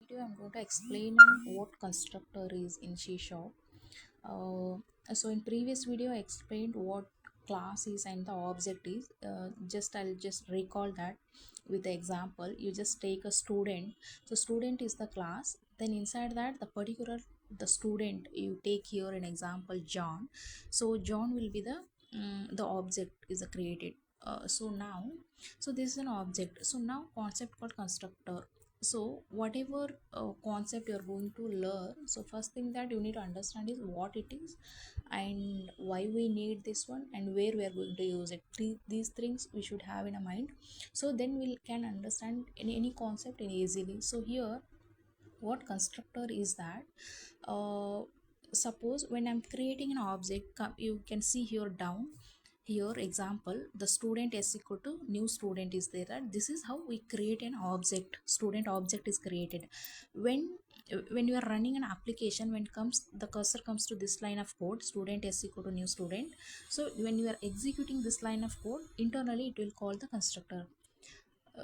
video, I'm going to explain what constructor is in C Sharp. So in previous video, I explained what class is and the object is. I'll just recall that with the example. You just take a student. So student is the class. Then inside that, the student you take here an example John. So John will be the object is created. So this is an object. So now concept called constructor. So whatever concept you're going to learn, so first thing that you need to understand is what it is and why we need this one and where we are going to use it. These things we should have in a mind, so then we can understand any concept in easily. So here what constructor is that, uh, suppose when I'm creating an object, you can see here down here example, the student is equal to new student is there, and this is how we create an object. Student object is created when you are running an application. When comes the cursor comes to this line of code, student is equal to new student. So when you are executing this line of code, internally it will call the constructor.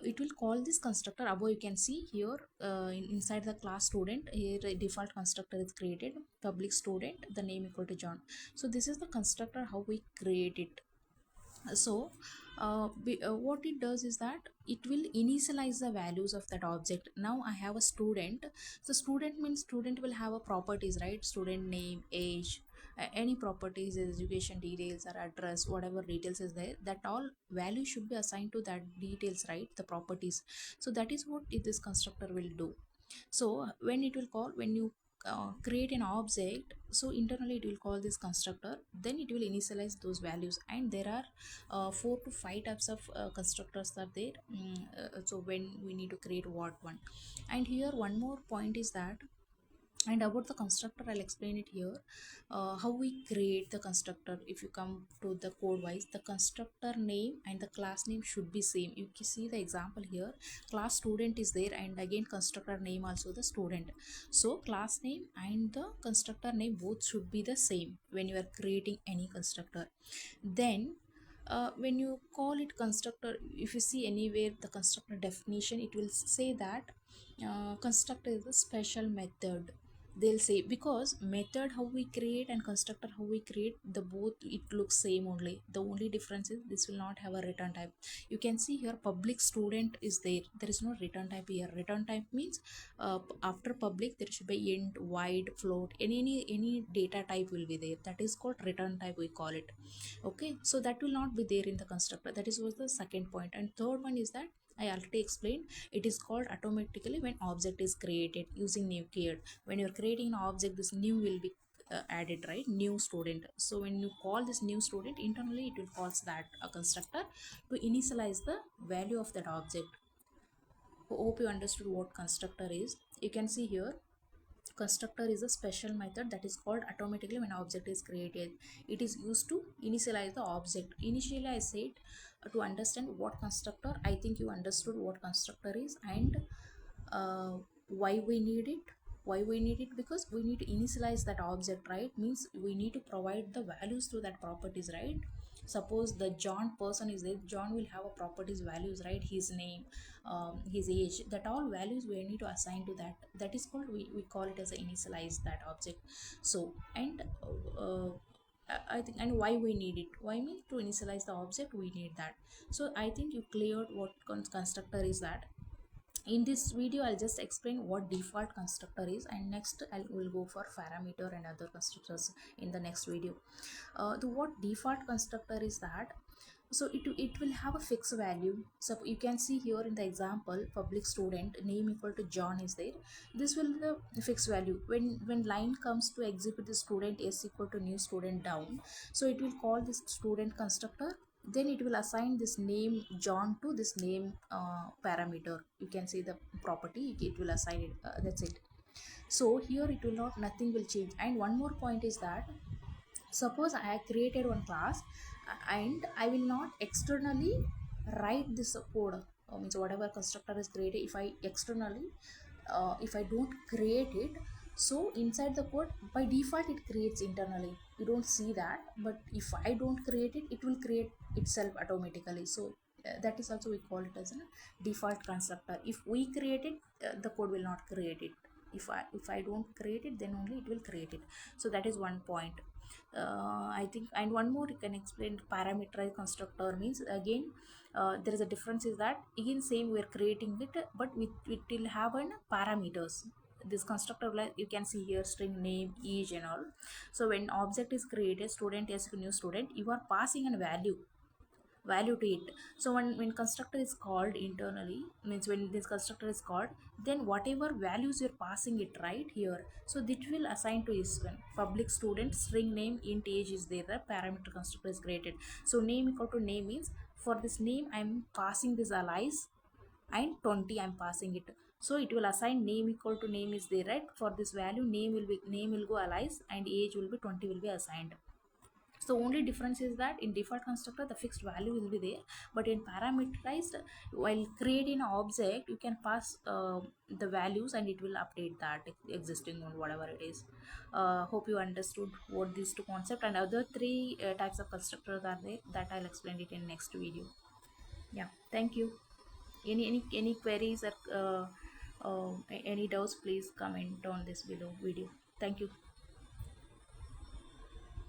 It will call this constructor. Above you can see here, inside the class student, here a default constructor is created, public student, the name equal to John. So this is the constructor how we create it. So what it does is that it will initialize the values of that object. Now I have a student. So student means student will have a properties, right? Student name, age, any properties, education details or address, whatever details is there, that all value should be assigned to that details, right? The properties. So that is what this constructor will do. So when it will call, when you create an object, so internally it will call this constructor, then it will initialize those values. And there are 4 to 5 types of constructors are there. So when we need to create what one. And here one more point is that, and about the constructor I'll explain it here, how we create the constructor. If you come to the code wise, the constructor name and the class name should be same. You can see the example here, class student is there, and again constructor name also the student. So class name and the constructor name both should be the same when you are creating any constructor. Then when you call it constructor, if you see anywhere the constructor definition, it will say that constructor is a special method. They'll say, because method how we create and constructor how we create, the both it looks same only. The only difference is this will not have a return type. You can see here public student is there, there is no return type here. Return type means after public there should be int, void, float, any data type will be there. That is called return type, we call it. Okay, so that will not be there in the constructor. That is was the second point. And third one is that I already explained, it is called automatically when object is created using new keyword. When you're creating an object, this new will be added, right? New student. So when you call this new student, internally it will call that a constructor to initialize the value of that object. Hope you understood what constructor is. You can see here, constructor is a special method that is called automatically when object is created. It is used to initialize the object. Initially I said to understand what constructor. I think you understood what constructor is, and uh, why we need it. Because we need to initialize that object, right? Means we need to provide the values to that properties, right? Suppose the John person is there, John will have a properties values, right? His name, his age, that all values we need to assign to that. That is called, we call it as a initialize that object. So and I think, and why we need it, why means to initialize the object we need that. So I think you cleared what constructor is that. In this video I'll just explain what default constructor is, and next I will go for parameter and other constructors in the next video. The what default constructor is that, so it will have a fixed value. So you can see here in the example, public student name equal to John is there. This will be the fixed value. When line comes to execute, the student is equal to new student down, so it will call this student constructor. Then it will assign this name John to this name parameter. You can see the property, it will assign it. That's it. So here it will not, nothing will change. And one more point is that, suppose I have created one class and I will not externally write this code, means whatever constructor is created, if I externally if I don't create it, so inside the code by default it creates internally, you don't see that. But if I don't create it, it will create itself automatically. So that is also we call it as a default constructor. If we create it, the code will not create it. If I don't create it, then only it will create it. So that is one point. I think, and one more you can explain. Parameterized constructor means, again, there is a difference is that again same we are creating it, but it will have an parameters. This constructor, like you can see here, string name, age and all. So when object is created, student as a new student, you are passing a value to it. So when constructor is called internally, means when this constructor is called, then whatever values you're passing it right here, so that will assign to this one. Public student, string name, int age is there, the parameter constructor is created. So name equal to name means, for this name I'm passing this alias, and 20 I'm passing it. So it will assign name equal to name is there, right? For this value, name will go alias, and age will be 20 will be assigned. So only difference is that in default constructor the fixed value will be there, but in parameterized, while creating an object, you can pass the values and it will update that existing on whatever it is. Hope you understood what these two concepts and other three types of constructors are there, that I'll explain it in next video. Yeah, thank you. Any queries or any doubts, please comment on this below video. Thank you.